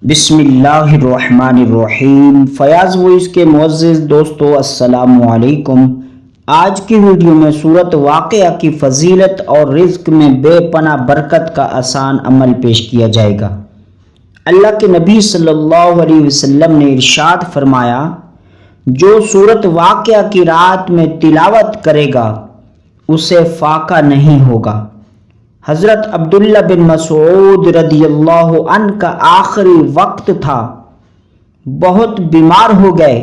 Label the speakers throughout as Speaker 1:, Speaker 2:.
Speaker 1: بسم اللہ الرحمن الرحیم۔ فیاض وائس کے معزز دوستو السلام علیکم۔ آج کی ویڈیو میں سورۃ واقعہ کی فضیلت اور رزق میں بے پناہ برکت کا آسان عمل پیش کیا جائے گا۔ اللہ کے نبی صلی اللہ علیہ وسلم نے ارشاد فرمایا، جو سورۃ واقعہ کی رات میں تلاوت کرے گا اسے فاقہ نہیں ہوگا۔ حضرت عبداللہ بن مسعود رضی اللہ عنہ کا آخری وقت تھا، بہت بیمار ہو گئے۔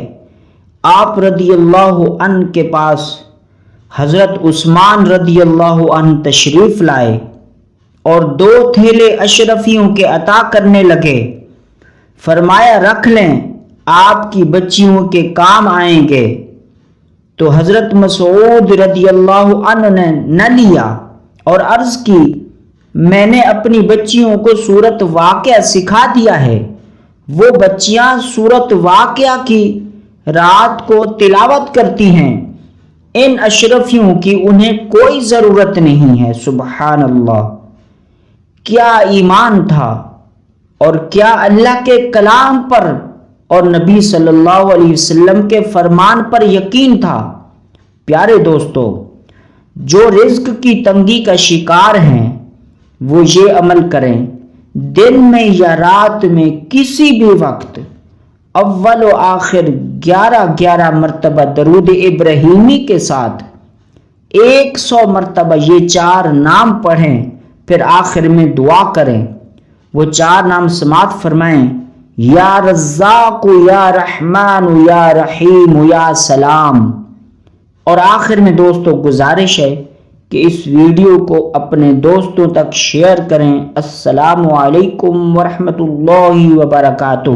Speaker 1: آپ رضی اللہ عنہ کے پاس حضرت عثمان رضی اللہ عنہ تشریف لائے اور 2 تھیلے اشرفیوں کے عطا کرنے لگے۔ فرمایا رکھ لیں، آپ کی بچیوں کے کام آئیں گے۔ تو حضرت مسعود رضی اللہ عنہ نے نہ لیا اور عرض کی، میں نے اپنی بچیوں کو سورۃ واقعہ سکھا دیا ہے، وہ بچیاں سورۃ واقعہ کی رات کو تلاوت کرتی ہیں، ان اشرفیوں کی انہیں کوئی ضرورت نہیں ہے۔ سبحان اللہ، کیا ایمان تھا اور کیا اللہ کے کلام پر اور نبی صلی اللہ علیہ وسلم کے فرمان پر یقین تھا۔ پیارے دوستو، جو رزق کی تنگی کا شکار ہیں وہ یہ عمل کریں، دن میں یا رات میں کسی بھی وقت اول و آخر 11 مرتبہ درود ابراہیمی کے ساتھ 100 مرتبہ یہ 4 نام پڑھیں، پھر آخر میں دعا کریں۔ وہ 4 نام سماعت فرمائیں، یا رزاق یا رحمان یا رحیم یا سلام۔ اور آخر میں دوستو گزارش ہے کہ اس ویڈیو کو اپنے دوستوں تک شیئر کریں۔ السلام علیکم ورحمۃ اللہ وبرکاتہ۔